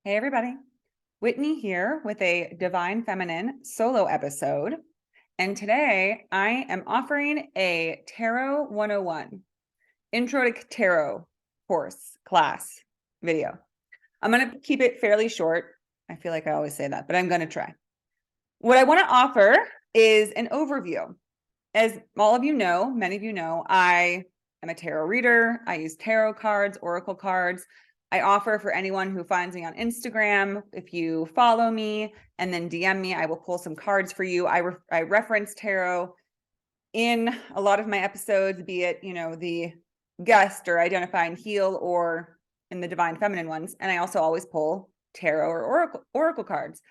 Hey, everybody. Whitney here with a Divine Feminine solo episode. And today I am offering a Tarot 101 Intro to Tarot course class video. I'm going to keep it fairly short. I feel like I always say that, but I'm going to try. What I want to offer is an overview. As all of you know, many of you know, I am a tarot reader. I use tarot cards, oracle cards. I offer for anyone who finds me on Instagram, if you follow me and then DM me, I will pull some cards for you. I reference tarot in a lot of my episodes, be it, the guest or identify and heal, or in the Divine Feminine ones. And I also always pull tarot or oracle cards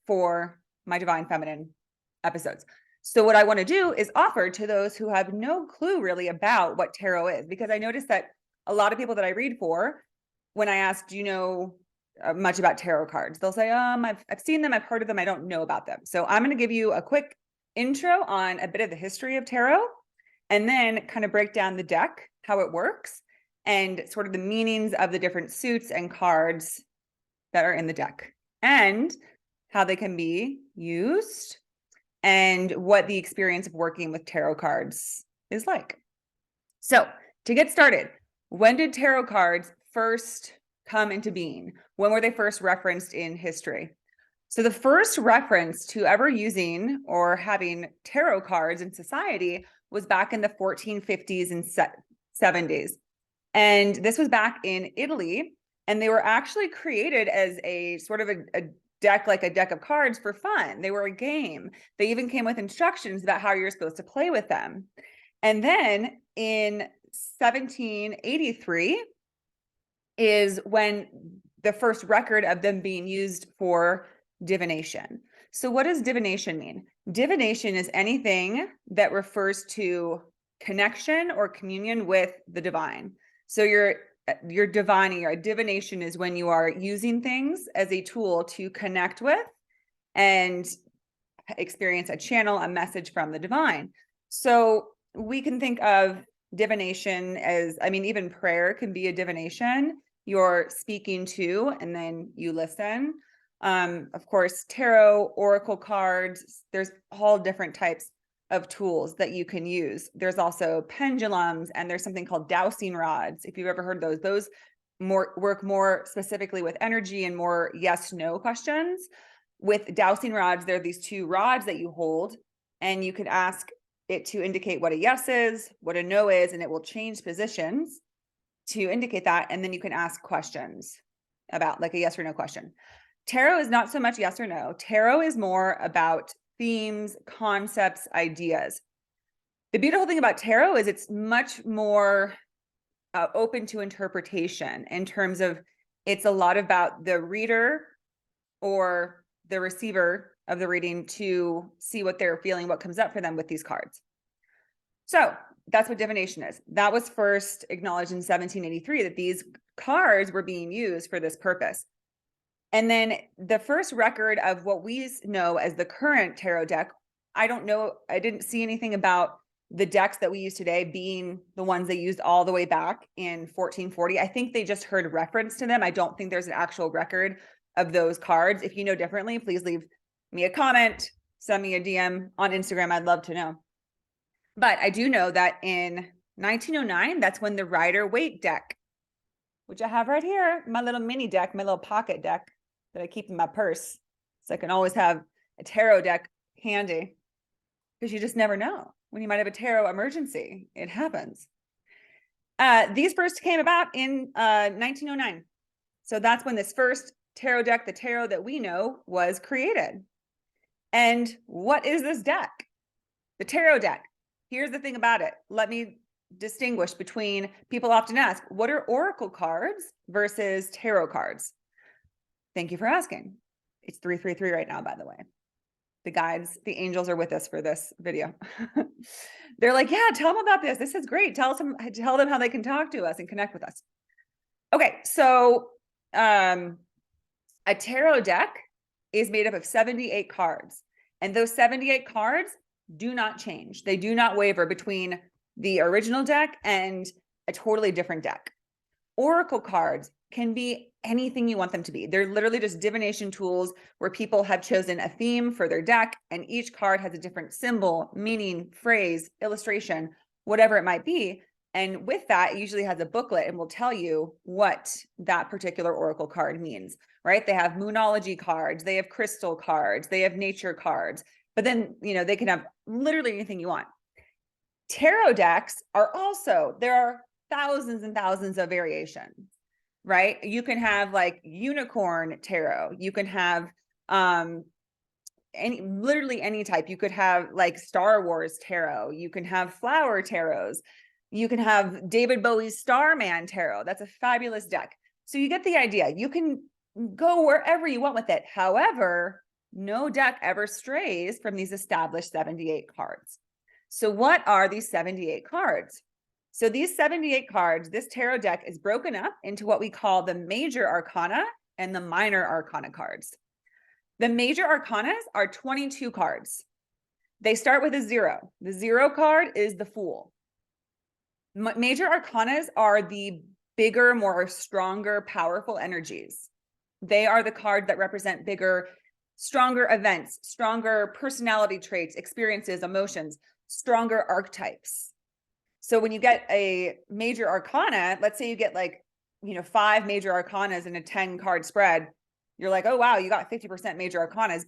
for my Divine Feminine episodes. So what I want to do is offer to those who have no clue really about what tarot is, because I noticed that a lot of people that I read for, when I ask, do you know much about tarot cards? They'll say, I've seen them, I've heard of them, I don't know about them. So I'm going to give you a quick intro on a bit of the history of tarot, and then kind of break down the deck, how it works, and sort of the meanings of the different suits and cards that are in the deck, and how they can be used, and what the experience of working with tarot cards is like. So to get started, when did tarot cards first come into being? When were they first referenced in history? So the first reference to ever using or having tarot cards in society was back in the 1450s and 70s. And this was back in Italy. And they were actually created as a sort of a deck, like a deck of cards for fun. They were a game. They even came with instructions about how you're supposed to play with them. And then in 1783 is when the first record of them being used for divination. So what does divination mean? Divination is anything that refers to connection or communion with the divine. So your divining or divination is when you are using things as a tool to connect with and experience a channel, a message from the divine. So we can think of divination as, even prayer can be a divination. You're speaking to, and then you listen. Of course, tarot, oracle cards, there's all different types of tools that you can use. There's also pendulums, and there's something called dowsing rods. If you've ever heard those work more specifically with energy and more yes/no questions. With dowsing rods, there are these two rods that you hold, and you can ask it to indicate what a yes is, what a no is, and it will change positions to indicate that. And then you can ask questions about, like, a yes or no question. Tarot is not so much yes or no. Tarot is more about themes, concepts, ideas. The beautiful thing about tarot is it's much more open to interpretation, in terms of it's a lot about the reader or the receiver of the reading to see what they're feeling, what comes up for them with these cards. So that's what divination is. That was first acknowledged in 1783, that these cards were being used for this purpose. And then the first record of what we know as the current tarot deck, I don't know, I didn't see anything about the decks that we use today being the ones they used all the way back in 1440. I think they just heard reference to them. I don't think there's an actual record of those cards. If you know differently, please leave me a comment, send me a DM on Instagram. I'd love to know. But I do know that in 1909, that's when the Rider-Waite deck, which I have right here, my little mini deck, my little pocket deck that I keep in my purse, so I can always have a tarot deck handy, because you just never know when you might have a tarot emergency. It happens. These first came about in 1909. So that's when this first tarot deck, the tarot that we know, was created. And what is this deck? The tarot deck. Here's the thing about it. Let me distinguish between, people often ask, what are oracle cards versus tarot cards? Thank you for asking. It's 333 right now, by the way. The guides, the angels are with us for this video. They're like, yeah, tell them about this. This is great. Tell them how they can talk to us and connect with us. Okay, so a tarot deck is made up of 78 cards, and those 78 cards do not change. They do not waver between the original deck and a totally different deck. Oracle cards can be anything you want them to be. They're literally just divination tools where people have chosen a theme for their deck, and each card has a different symbol, meaning, phrase, illustration, whatever it might be. And with that, it usually has a booklet and will tell you what that particular Oracle card means, right? They have Moonology cards, they have crystal cards, they have nature cards, but then, they can have literally anything you want. Tarot decks are also, there are thousands and thousands of variations, right? You can have like unicorn tarot. You can have literally any type. You could have like Star Wars tarot. You can have flower tarots. You can have David Bowie's Starman tarot. That's a fabulous deck. So you get the idea. You can go wherever you want with it. However, no deck ever strays from these established 78 cards. So what are these 78 cards? So these 78 cards, this tarot deck is broken up into what we call the Major Arcana and the Minor Arcana cards. The Major Arcanas are 22 cards. They start with a 0. The 0 card is the Fool. Major Arcanas are the bigger, more stronger, powerful energies. They are the cards that represent bigger, stronger events, stronger personality traits, experiences, emotions, stronger archetypes. So when you get a Major Arcana, let's say you get like, 5 Major Arcanas in a 10 card spread, you're like, oh, wow, you got 50% Major Arcanas,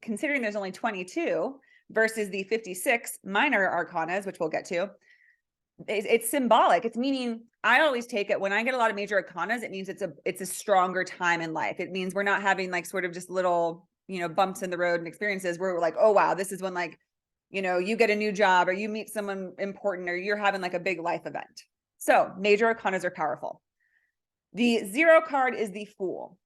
considering there's only 22 versus the 56 Minor Arcanas, which we'll get to. It's symbolic. It's meaning, I always take it when I get a lot of Major Arcanas, it means it's a stronger time in life. It means we're not having like sort of just little, bumps in the road and experiences where we're like, oh, wow, this is when like, you get a new job or you meet someone important or you're having like a big life event. So Major Arcanas are powerful. The 0 card is the Fool.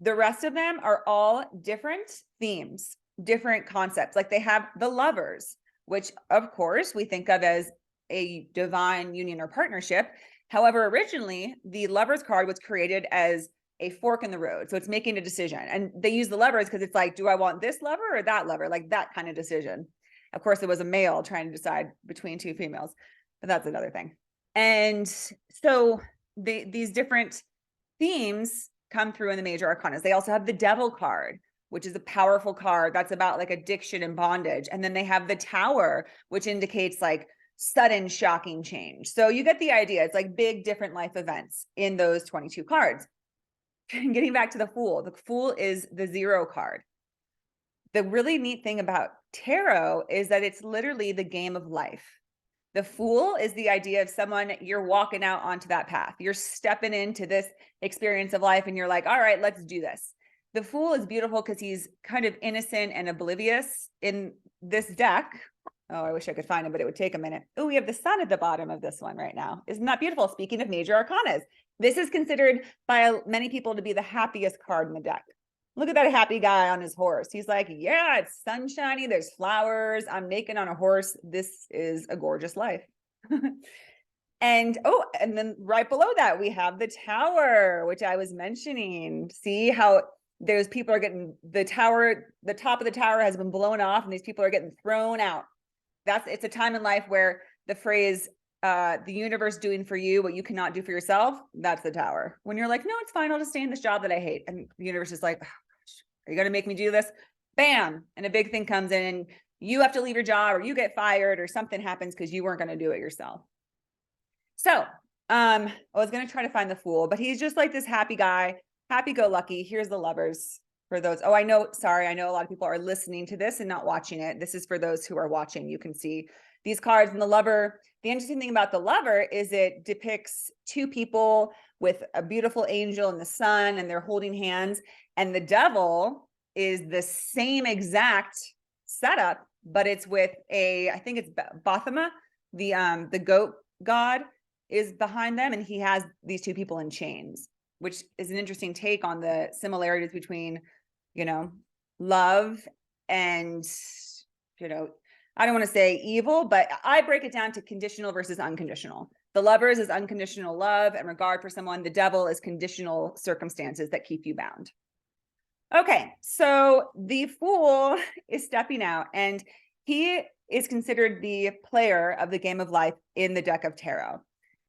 The rest of them are all different themes, different concepts. Like they have the Lovers, which of course we think of as a divine union or partnership. However, originally the Lovers card was created as a fork in the road. So it's making a decision. And they use the Lovers because it's like, do I want this lover or that lover? Like that kind of decision. Of course, it was a male trying to decide between 2 females, but that's another thing. And so these different themes come through in the Major Arcanas. They also have the Devil card, which is a powerful card that's about like addiction and bondage. And then they have the Tower, which indicates like sudden shocking change. So you get the idea. It's like big different life events in those 22 cards. Getting back to the Fool is the 0 card. The really neat thing about tarot is that it's literally the game of life. The Fool is the idea of someone, you're walking out onto that path. You're stepping into this experience of life and you're like, all right, let's do this. The Fool is beautiful because he's kind of innocent and oblivious in this deck. Oh, I wish I could find him, but it would take a minute. Oh, we have the Sun at the bottom of this one right now. Isn't that beautiful? Speaking of Major Arcanas, this is considered by many people to be the happiest card in the deck. Look at that happy guy on his horse. He's like, yeah, it's sunshiny. There's flowers. I'm naked on a horse. This is a gorgeous life. And then right below that, we have the Tower, which I was mentioning. See how those people are getting the top of the tower has been blown off and these people are getting thrown out. It's a time in life where the phrase, the universe doing for you what you cannot do for yourself, that's the Tower. When you're like, no, it's fine. I'll just stay in this job that I hate. And the universe is like, are you going to make me do this? Bam. And a big thing comes in and you have to leave your job or you get fired or something happens because you weren't going to do it yourself. So I was going to try to find the Fool, but he's just like this happy guy, happy-go-lucky. Here's the Lovers for those. Oh, I know a lot of people are listening to this and not watching it. This is for those who are watching. You can see these cards and the Lover. The interesting thing about the Lover is it depicts 2 people with a beautiful angel and the sun, and they're holding hands. And the Devil is the same exact setup, but it's with I think it's Baphomet, the goat god is behind them, and he has these 2 people in chains, which is an interesting take on the similarities between, love and, I don't want to say evil, but I break it down to conditional versus unconditional. The Lovers is unconditional love and regard for someone. The Devil is conditional circumstances that keep you bound. Okay, so the Fool is stepping out, and he is considered the player of the game of life in the deck of tarot.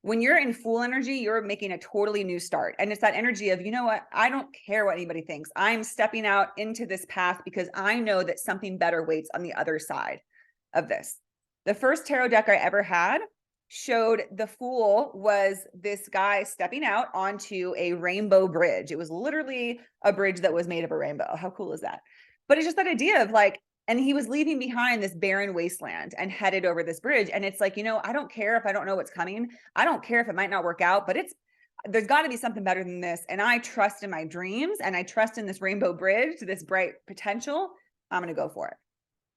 When you're in Fool energy, you're making a totally new start. And it's that energy of, you know what? I don't care what anybody thinks. I'm stepping out into this path because I know that something better waits on the other side of this. The first tarot deck I ever had showed the Fool was this guy stepping out onto a rainbow bridge. It was literally a bridge that was made of a rainbow. How cool is that? But it's just that idea of like, and he was leaving behind this barren wasteland and headed over this bridge. And it's like, you know, I don't care if I don't know what's coming. I don't care if it might not work out, but there's got to be something better than this. And I trust in my dreams and I trust in this rainbow bridge, this bright potential. I'm going to go for it.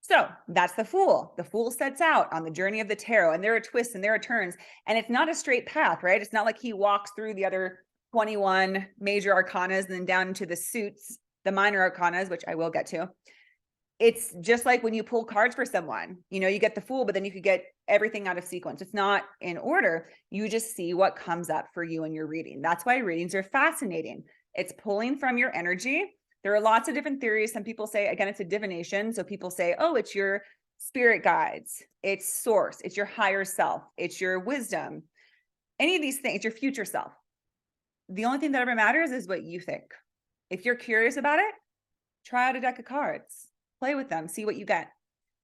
So that's the Fool. The Fool sets out on the journey of the tarot, and there are twists and there are turns, and it's not a straight path, right? It's not like he walks through the other 21 major arcanas and then down into the suits, the minor arcanas, which I will get to. It's just like when you pull cards for someone, you know, you get the Fool, but then you could get everything out of sequence. It's not in order. You just see what comes up for you in your reading. That's why readings are fascinating. It's pulling from your energy. There are lots of different theories. Some people say, again, it's a divination. So people say, oh, it's your spirit guides, it's source, it's your higher self, it's your wisdom, any of these things, it's your future self. The only thing that ever matters is what you think. If you're curious about it, try out a deck of cards, play with them, see what you get.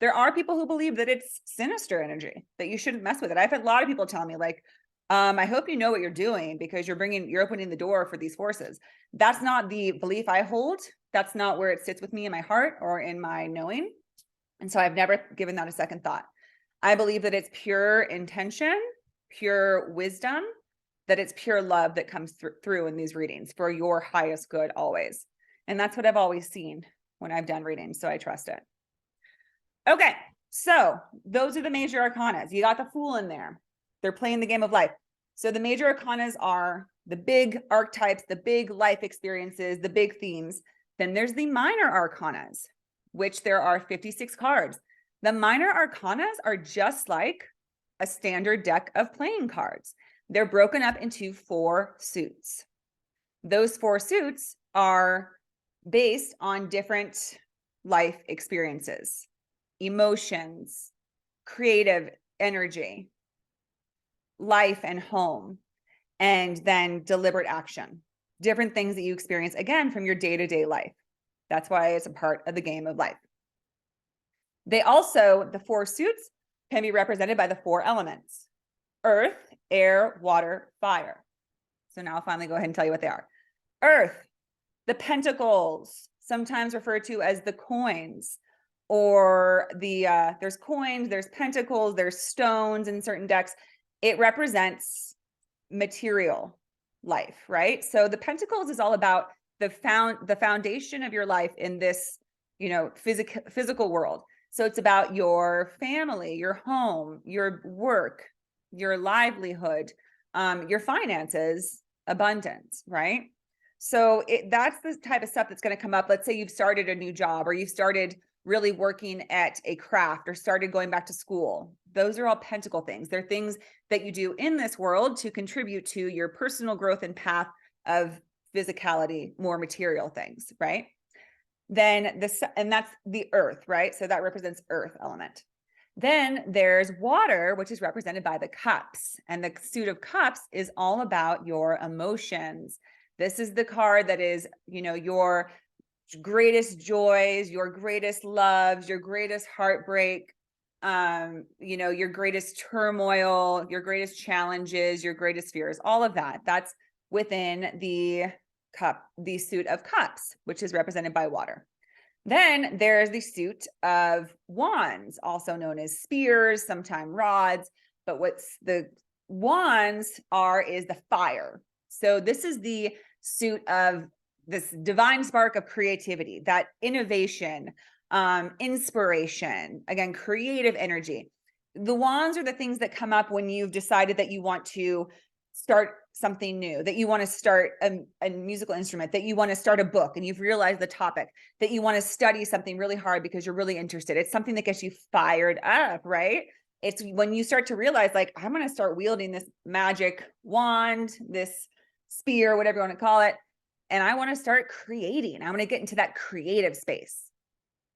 There are people who believe that it's sinister energy, that you shouldn't mess with it. I've had a lot of people tell me like, I hope you know what you're doing because you're opening the door for these forces. That's not the belief I hold. That's not where it sits with me in my heart or in my knowing. And so I've never given that a second thought. I believe that it's pure intention, pure wisdom, that it's pure love that comes through in these readings for your highest good always. And that's what I've always seen when I've done readings. So I trust it. Okay. So those are the major arcanas. You got the Fool in there. They're playing the game of life. So the major arcanas are the big archetypes, the big life experiences, the big themes. Then there's the minor arcanas, which there are 56 cards. The minor arcanas are just like a standard deck of playing cards. They're broken up into 4 suits. Those 4 suits are based on different life experiences, emotions, creative energy, life and home, and then deliberate action, different things that you experience, again, from your day-to-day life. That's why it's a part of the game of life. They also, the 4 suits can be represented by the 4 elements: earth, air, water, fire. So now I'll finally go ahead and tell you what they are. Earth, the pentacles, sometimes referred to as the coins, or there's coins, there's pentacles, there's stones in certain decks. It represents material life, right? So the pentacles is all about the foundation of your life in this, you know, physical world. So it's about your family, your home, your work, your livelihood, your finances, abundance, right? So that's the type of stuff that's going to come up. Let's say you've started a new job, or you've started really working at a craft, or started going back to school. Those are all pentacle things. They're things that you do in this world to contribute to your personal growth and path of physicality, more material things, right? Then and that's the earth, right? So that represents earth element. Then there's water, which is represented by the cups. And the suit of cups is all about your emotions. This is the card that is, you know, your greatest joys, your greatest loves, your greatest heartbreak, you know, your greatest turmoil, your greatest challenges, your greatest fears, all of that. That's within the suit of cups, which is represented by water. Then there's the suit of wands, also known as spears, sometimes rods, but what's the wands is the fire. So this is the suit of this divine spark of creativity, that innovation, inspiration, again, creative energy. The wands are the things that come up when you've decided that you want to start something new, that you want to start a musical instrument, that you want to start a book and you've realized the topic, that you want to study something really hard because you're really interested. It's something that gets you fired up, right? It's when you start to realize, like, I'm going to start wielding this magic wand, this spear, whatever you want to call it, and I want to start creating. I want to get into that creative space.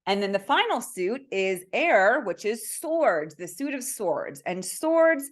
And then the final suit is air, which is swords, the suit of swords. And swords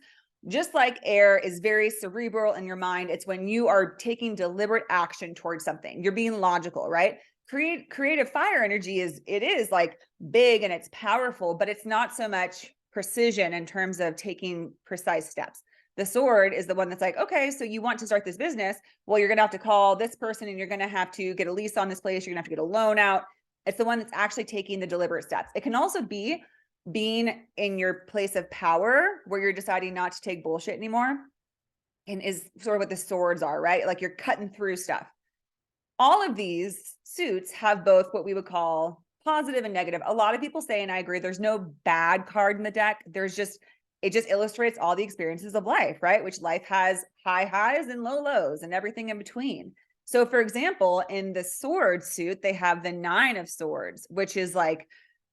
Just like air is very cerebral in your mind, it's when you are taking deliberate action towards something. You're being logical, right? Creative fire energy is like big and it's powerful, but it's not so much precision in terms of taking precise steps. The sword is the one that's like, okay, so you want to start this business. Well, you're going to have to call this person and you're going to have to get a lease on this place. You're going to have to get a loan out. It's the one that's actually taking the deliberate steps. It can also be being in your place of power where you're deciding not to take bullshit anymore, and is sort of what the swords are, right? Like you're cutting through stuff. All of these suits have both what we would call positive and negative. A lot of people say, and I agree, there's no bad card in the deck. It just illustrates all the experiences of life, right? Which life has high highs and low lows and everything in between. So for example, in the sword suit, they have the 9 of swords, which is like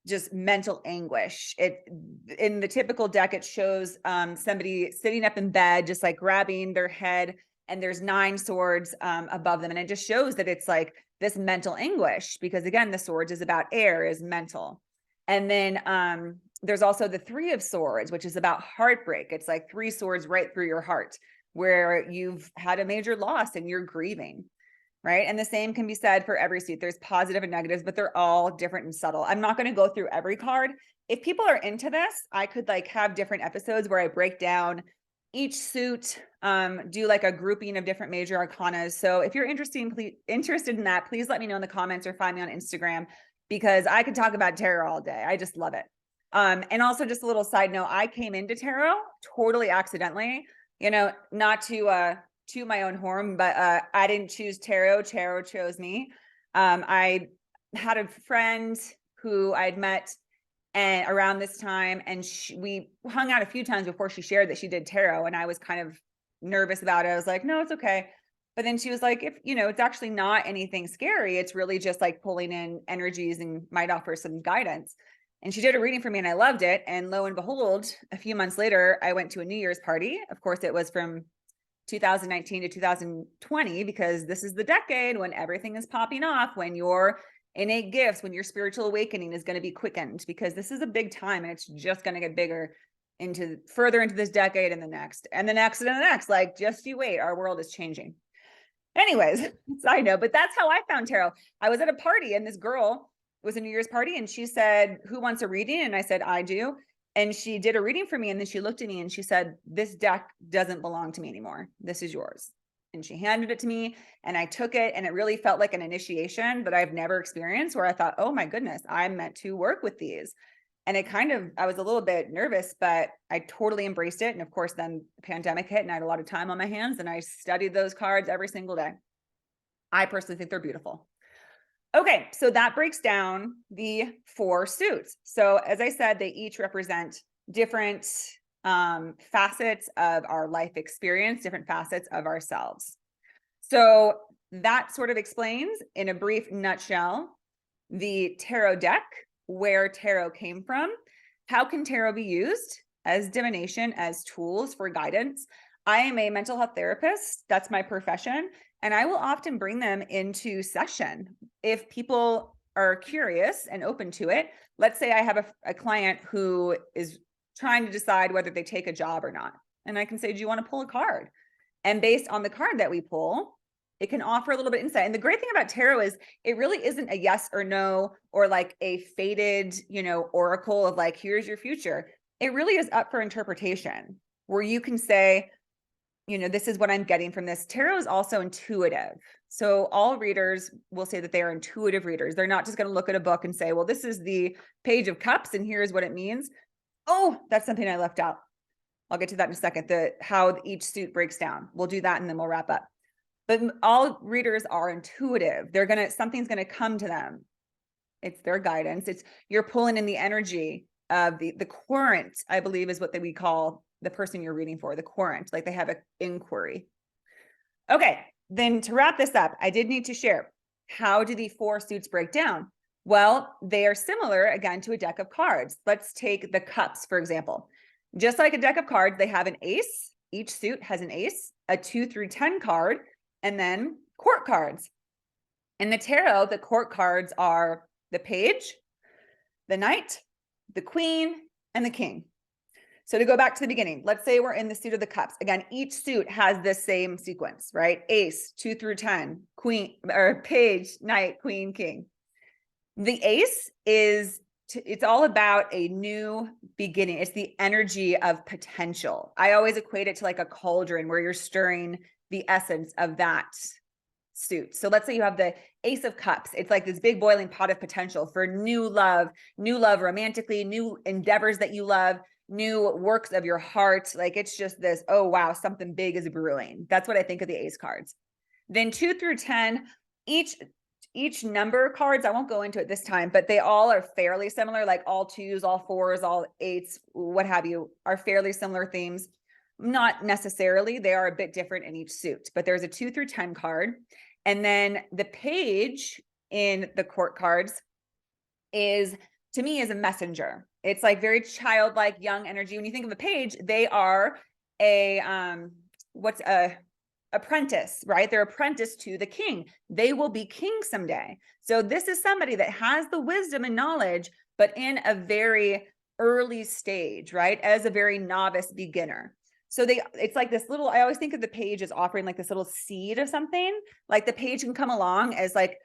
just mental anguish. In the typical deck, it shows somebody sitting up in bed, just like grabbing their head, and there's 9 swords above them. And it just shows that it's like this mental anguish, because again, the swords is about air, is mental. And then there's also the 3 of swords, which is about heartbreak. It's like 3 swords right through your heart, where you've had a major loss and you're grieving. Right. And the same can be said for every suit. There's positive and negatives, but they're all different and subtle. I'm not going to go through every card. If people are into this, I could like have different episodes where I break down each suit, do like a grouping of different major arcanas. So if you're interested in that, please let me know in the comments or find me on Instagram, because I could talk about tarot all day. I just love it. And also just a little side note, I came into tarot totally accidentally, not to my own horn, but I didn't choose tarot. Tarot chose me. I had a friend who I'd met and around this time, and we hung out a few times before she shared that she did tarot, and I was kind of nervous about it. I was like, no, it's okay. But then she was like, if it's actually not anything scary. It's really just like pulling in energies and might offer some guidance. And she did a reading for me and I loved it. And lo and behold, a few months later, I went to a New Year's party. Of course, it was from 2019 to 2020, because this is the decade when everything is popping off, when your innate gifts, when your spiritual awakening is going to be quickened, because this is a big time and it's just going to get bigger further into this decade and the next and the next and the next. Like, just you wait, our world is changing. Anyways, side note, but that's how I found tarot. I was at a party and this girl, it was a New Year's party, and she said, who wants a reading? And I said, I do. And she did a reading for me. And then she looked at me and she said, this deck doesn't belong to me anymore. This is yours. And she handed it to me and I took it. And it really felt like an initiation that I've never experienced, where I thought, oh my goodness, I'm meant to work with these. And I was a little bit nervous, but I totally embraced it. And of course, then the pandemic hit and I had a lot of time on my hands and I studied those cards every single day. I personally think they're beautiful. Okay, so that breaks down the 4 suits. So as I said, they each represent different facets of our life experience, different facets of ourselves. So that sort of explains, in a brief nutshell, the tarot deck, where tarot came from, how can tarot be used as divination, as tools for guidance. I am a mental health therapist. That's my profession. And I will often bring them into session if people are curious and open to it. Let's say I have a client who is trying to decide whether they take a job or not. And I can say, do you want to pull a card? And based on the card that we pull, it can offer a little bit of insight. And the great thing about tarot is it really isn't a yes or no, or like a fated, oracle of like, here's your future. It really is up for interpretation, where you can say, this is what I'm getting from this. Tarot is also intuitive. So all readers will say that they are intuitive readers. They're not just going to look at a book and say, well, this is the Page of Cups and here's what it means. Oh, that's something I left out. I'll get to that in a second, how each suit breaks down. We'll do that and then we'll wrap up. But all readers are intuitive. Something's going to come to them. It's their guidance. You're pulling in the energy of the querent, I believe is what we call the person you're reading for, the querent, like they have an inquiry. Okay, then to wrap this up, I did need to share, how do the 4 suits break down? Well, they are similar, again, to a deck of cards. Let's take the cups, for example. Just like a deck of cards, they have an ace. Each suit has an ace, a 2 through 10 card, and then court cards. In the tarot, the court cards are the page, the knight, the queen, and the king. So to go back to the beginning, let's say we're in the suit of the cups. Again, each suit has this same sequence, right? Ace, 2 through 10, queen or page, knight, queen, king. The ace is, it's all about a new beginning. It's the energy of potential. I always equate it to like a cauldron where you're stirring the essence of that suit. So let's say you have the ace of cups. It's like this big boiling pot of potential for new love romantically, new endeavors that you love, new works of your heart. Like it's just this, oh wow, something big is brewing. That's what I think of the ace cards. Then 2 through 10, each number cards, I won't go into it this time, but they all are fairly similar, like all 2s, all 4s, all 8s, what have you, are fairly similar themes. Not necessarily, they are a bit different in each suit, but there's a 2 through 10 card. And then the page in the court cards is, to me, is a messenger. It's like very childlike, young energy. When you think of a page, they are a apprentice, right? They're apprentice to the king. They will be king someday. So this is somebody that has the wisdom and knowledge, but in a very early stage, right? As a very novice beginner. So it's like this little, I always think of the page as offering like this little seed of something. Like the page can come along as like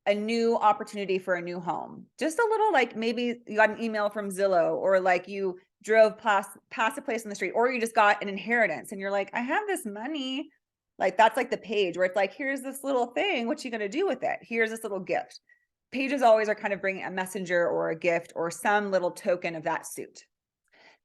a new opportunity for a new home. Just a little, like maybe you got an email from Zillow, or like you drove past a place on the street, or you just got an inheritance and you're like, I have this money. Like that's like the page where it's like, here's this little thing. What you going to do with it? Here's this little gift. Pages always are kind of bringing a messenger or a gift or some little token of that suit.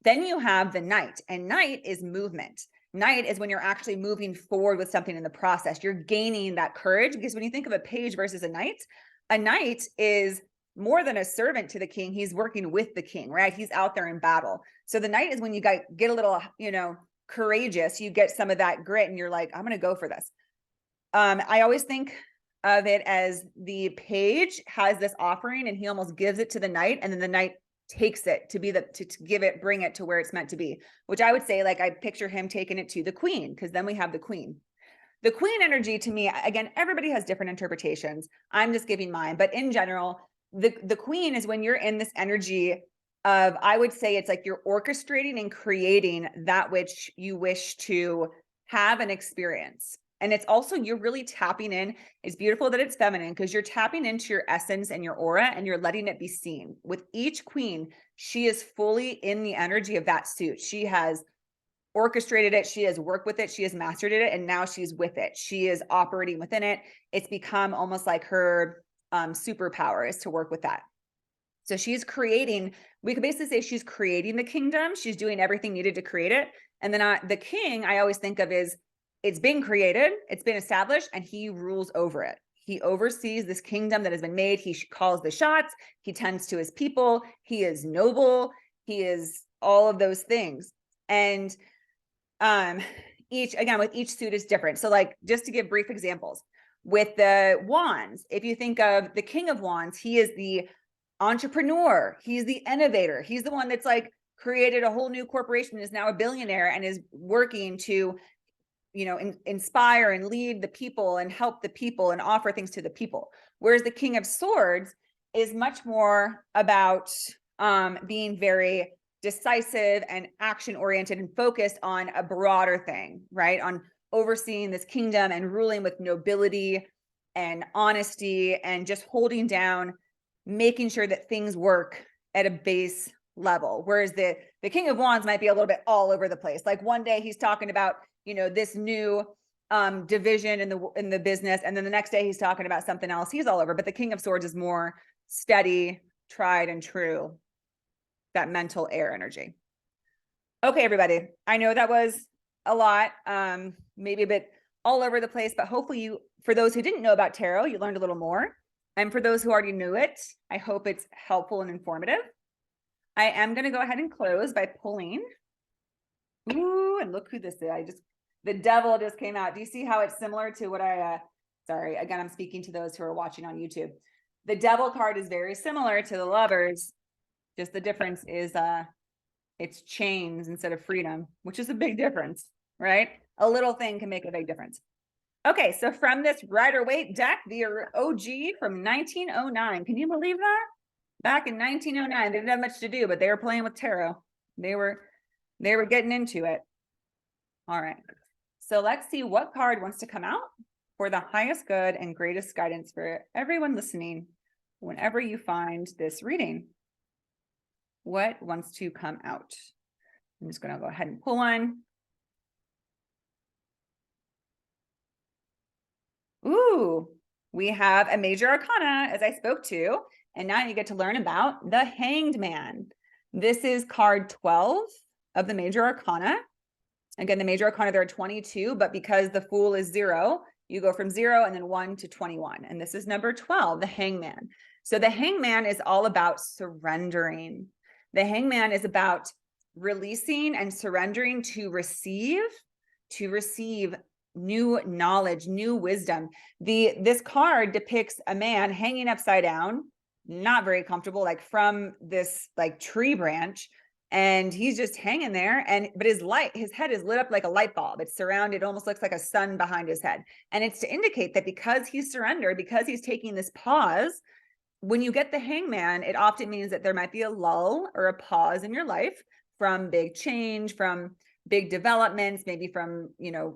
Then you have the knight, and knight is movement. Knight is when you're actually moving forward with something in the process. You're gaining that courage, because when you think of a page versus a knight is more than a servant to the king. He's working with the king, right? He's out there in battle. So the knight is when you get a little, courageous. You get some of that grit and you're like, I'm going to go for this. I always think of it as the page has this offering and he almost gives it to the knight, and then the knight takes it to bring it to where it's meant to be, which I would say, like, I picture him taking it to the queen, because then we have the queen. The queen energy, to me, again, everybody has different interpretations. I'm just giving mine, but in general, the queen is when you're in this energy of, I would say it's like you're orchestrating and creating that which you wish to have an experience. And it's also, you're really tapping in. It's beautiful that it's feminine, because you're tapping into your essence and your aura, and you're letting it be seen. With each queen, she is fully in the energy of that suit. She has orchestrated it. She has worked with it. She has mastered it. And now she's with it. She is operating within it. It's become almost like her superpower is to work with that. So she's creating, we could basically say she's creating the kingdom. She's doing everything needed to create it. And then the king, I always think of is, it's been created, it's been established, and he rules over it. He oversees this kingdom that has been made. He calls the shots. He tends to his people. He is noble. He is all of those things. And with each suit is different. So like, just to give brief examples, with the wands, if you think of the king of wands, he is the entrepreneur. He's the innovator. He's the one that's like created a whole new corporation, is now a billionaire, and is working to, inspire and lead the people and help the people and offer things to the people. Whereas the king of swords is much more about being very decisive and action oriented and focused on a broader thing, right? On overseeing this kingdom and ruling with nobility and honesty, and just holding down, making sure that things work at a base level. Whereas the king of wands might be a little bit all over the place. Like one day he's talking about, this new division in the business, and then the next day he's talking about something else. He's all over. But the king of swords is more steady, tried and true, that mental air energy. Okay, everybody, I know that was a lot, maybe a bit all over the place, but hopefully for those who didn't know about tarot, you learned a little more. And for those who already knew it, I hope it's helpful and informative. I am going to go ahead and close by pulling. Ooh, and look who this is. The devil just came out. Do you see how it's similar to what sorry, again, I'm speaking to those who are watching on YouTube. The devil card is very similar to the lovers. Just the difference is it's chains instead of freedom, which is a big difference, right? A little thing can make a big difference. Okay, so from this Rider-Waite deck, the OG from 1909. Can you believe that? Back in 1909, they didn't have much to do, but they were playing with tarot. They were They were getting into it. All right. So let's see what card wants to come out for the highest good and greatest guidance for everyone listening whenever you find this reading. What wants to come out? I'm just going to go ahead and pull one. Ooh, we have a major arcana, as I spoke to, and now you get to learn about the Hanged Man. This is card 12 of the major arcana. Again, the major arcana, there are 22, but because the Fool is 0, you go from 0 and then 1 to 21. And this is number 12, the Hangman. So the Hangman is all about surrendering. The Hangman is about releasing and surrendering to receive new knowledge, new wisdom. This card depicts a man hanging upside down, not very comfortable, like from this like tree branch, and he's just hanging there. But his head is lit up like a light bulb. It's surrounded, it almost looks like a sun behind his head. And it's to indicate that because he's surrendered, because he's taking this pause, when you get the Hangman, it often means that there might be a lull or a pause in your life from big change, from big developments, maybe from,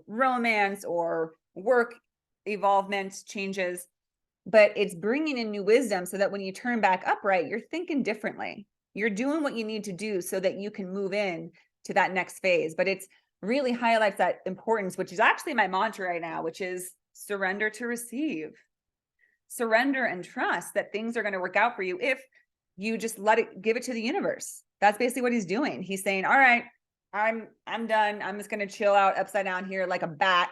romance or work evolvement changes, but it's bringing in new wisdom so that when you turn back upright, you're thinking differently. You're doing what you need to do so that you can move in to that next phase. But it's really highlights that importance, which is actually my mantra right now, which is surrender to receive. Surrender and trust that things are going to work out for you if you just give it to the universe. That's basically what he's doing. He's saying, all right, I'm done. I'm just going to chill out upside down here like a bat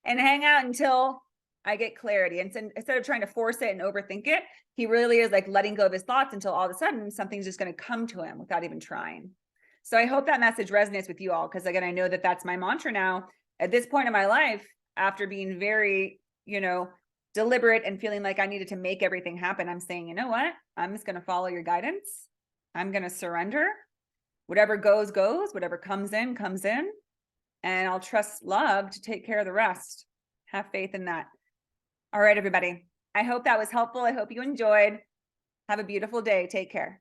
and hang out until I get clarity. And so instead of trying to force it and overthink it, he really is like letting go of his thoughts until all of a sudden something's just going to come to him without even trying. So I hope that message resonates with you all, because again, I know that that's my mantra now at this point in my life, after being very, deliberate and feeling like I needed to make everything happen. I'm saying, you know what? I'm just going to follow your guidance. I'm going to surrender. Whatever goes, goes. Whatever comes in, comes in. And I'll trust love to take care of the rest. Have faith in that. All right, everybody. I hope that was helpful. I hope you enjoyed. Have a beautiful day. Take care.